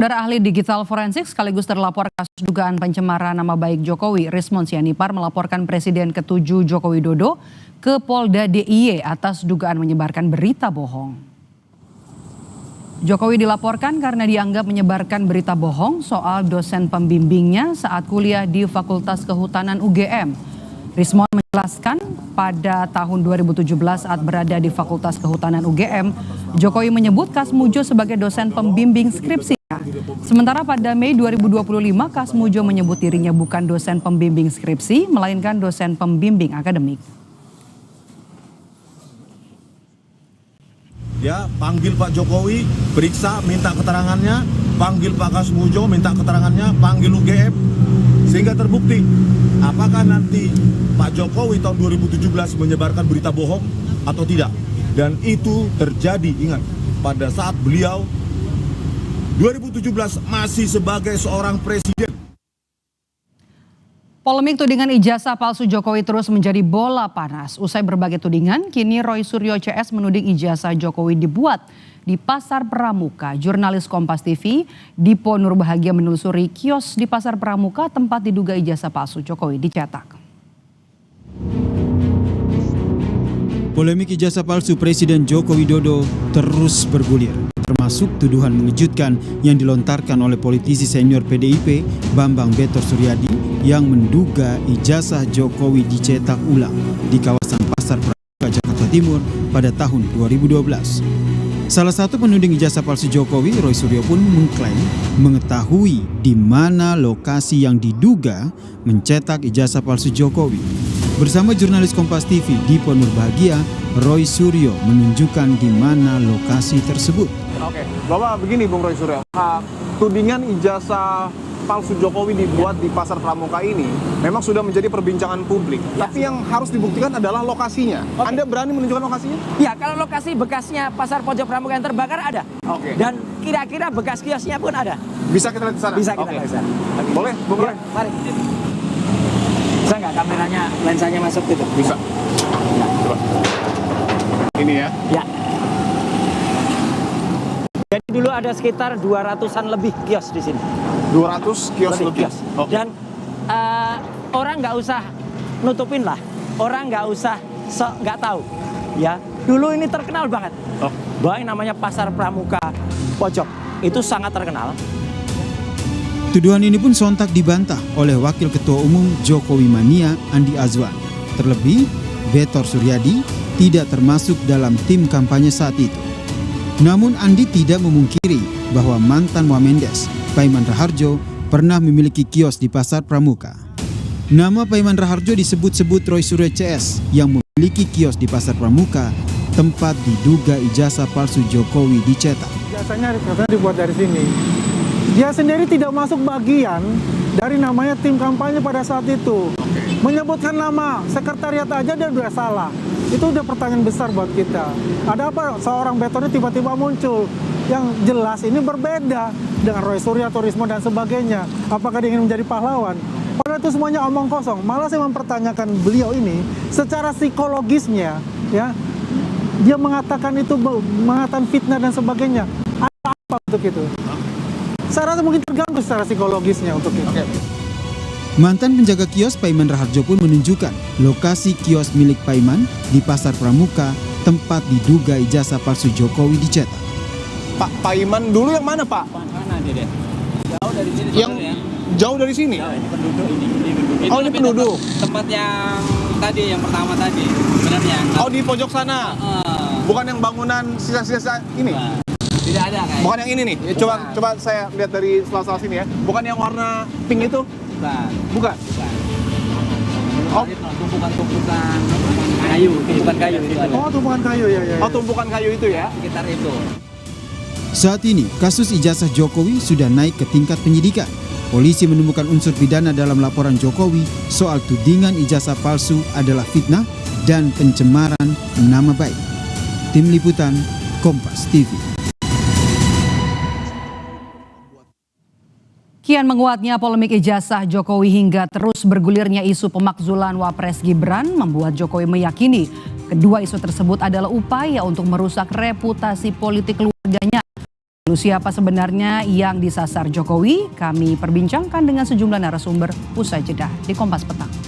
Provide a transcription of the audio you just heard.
Saudara ahli digital forensik sekaligus terlapor kasus dugaan pencemaran nama baik Jokowi, Rismond Sianipar melaporkan Presiden ke-7 Joko Widodo ke Polda DIY atas dugaan menyebarkan berita bohong. Jokowi dilaporkan karena dianggap menyebarkan berita bohong soal dosen pembimbingnya saat kuliah di Fakultas Kehutanan UGM. Rismond menjelaskan pada tahun 2017 saat berada di Fakultas Kehutanan UGM, Jokowi menyebut Kasmujo sebagai dosen pembimbing skripsi. Sementara pada Mei 2025, Kasmujo menyebut dirinya bukan dosen pembimbing skripsi, melainkan dosen pembimbing akademik. Ya, panggil Pak Jokowi, periksa, minta keterangannya, panggil Pak Kasmujo, minta keterangannya, panggil UGM, sehingga terbukti apakah nanti Pak Jokowi tahun 2017 menyebarkan berita bohong atau tidak. Dan itu terjadi, ingat, pada saat beliau 2017 masih sebagai seorang presiden. Polemik tudingan ijazah palsu Jokowi terus menjadi bola panas. Usai berbagai tudingan, kini Roy Suryo CS menuding ijazah Jokowi dibuat di Pasar Pramuka. Jurnalis Kompas TV, Dipo Nurbahagia menelusuri kios di Pasar Pramuka tempat diduga ijazah palsu Jokowi dicetak. Polemik ijazah palsu Presiden Joko Widodo terus bergulir, termasuk tuduhan mengejutkan yang dilontarkan oleh politisi senior PDIP Bambang Betor Suryadi yang menduga ijazah Jokowi dicetak ulang di kawasan Pasar Pramuka Jakarta Timur pada tahun 2012. Salah satu penuding ijazah palsu Jokowi, Roy Suryo pun mengklaim mengetahui di mana lokasi yang diduga mencetak ijazah palsu Jokowi. Bersama jurnalis Kompas TV Dipo Nurbahagia, Roy Suryo menunjukkan di mana lokasi tersebut. Oke, Bapak begini Bung Roy Suryo, tudingan ijazah palsu Jokowi dibuat di Pasar Pramuka ini memang sudah menjadi perbincangan publik. Ya. Tapi yang harus dibuktikan adalah lokasinya. Oke. Anda berani menunjukkan lokasinya? Ya, kalau lokasi bekasnya Pasar Pojok Pramuka yang terbakar ada. Oke. Dan kira-kira bekas kiosnya pun ada. Bisa kita lihat di sana? Bisa kita lihat di sana. Oke. Boleh, Bung Roy? Mari. Bisa nggak kameranya, lensanya masuk gitu? Bisa. Ya, coba. Ini ya? Ya. Jadi dulu ada sekitar 200-an lebih kios di sini. 200 kios lebih. Kios. Oh. Dan orang nggak usah nutupin lah. Orang nggak usah nggak tahu. Ya, dulu ini terkenal banget. Oh. Bahwa yang namanya Pasar Pramuka Pojok itu sangat terkenal. Tuduhan ini pun sontak dibantah oleh Wakil Ketua Umum Jokowi Mania Andi Azwan. Terlebih, Betor Suryadi tidak termasuk dalam tim kampanye saat itu. Namun Andi tidak memungkiri bahwa mantan Wamendes, Paiman Raharjo, pernah memiliki kios di Pasar Pramuka. Nama Paiman Raharjo disebut-sebut Roy Suryo CS yang memiliki kios di Pasar Pramuka, tempat diduga ijazah palsu Jokowi dicetak. Ijazahnya katanya dibuat dari sini. Dia sendiri tidak masuk bagian dari namanya tim kampanye pada saat itu. Menyebutkan nama sekretariat aja dia udah salah. Itu udah pertanyaan besar buat kita. Ada apa seorang Betornya tiba-tiba muncul? Yang jelas ini berbeda dengan Roy Suryo atau Rismond dan sebagainya. Apakah dia ingin menjadi pahlawan? Padahal itu semuanya omong kosong. Malah saya mempertanyakan beliau ini secara psikologisnya, ya. Dia mengatakan itu mengatakan fitnah dan sebagainya. Apa untuk itu? Saya rasa mungkin terganggu secara psikologisnya untuk itu. Mantan penjaga kios Paiman Raharjo pun menunjukkan lokasi kios milik Paiman di Pasar Pramuka, tempat diduga ijazah palsu Jokowi dicetak. Pak Paiman dulu yang mana, Pak? Mana dia? Jauh dari sini. Yang jauh dari sini? Jauh, ini penduduk ini. Oh, ini penduduk. Tempat yang tadi, yang pertama tadi. Sebenarnya. Oh, di pojok sana. Bukan yang bangunan sisa-sisa ini. Tidak ada kayak. Bukan yang ini nih. Ya, coba saya lihat dari sela-sela sini ya. Bukan yang warna pink itu? Bukan. Oh, tumpukan kayu, tumpukan kayu itu ada. Oh, tumpukan kayu ya. Oh, tumpukan kayu itu ya. Sekitar itu. Saat ini, kasus ijazah Jokowi sudah naik ke tingkat penyidikan. Polisi menemukan unsur pidana dalam laporan Jokowi soal tudingan ijazah palsu adalah fitnah dan pencemaran nama baik. Tim Liputan, Kompas TV. Kian menguatnya polemik ijazah Jokowi hingga terus bergulirnya isu pemakzulan Wapres Gibran membuat Jokowi meyakini kedua isu tersebut adalah upaya untuk merusak reputasi politik keluarganya. Lalu siapa sebenarnya yang disasar Jokowi? Kami perbincangkan dengan sejumlah narasumber usai jeda di Kompas Petang.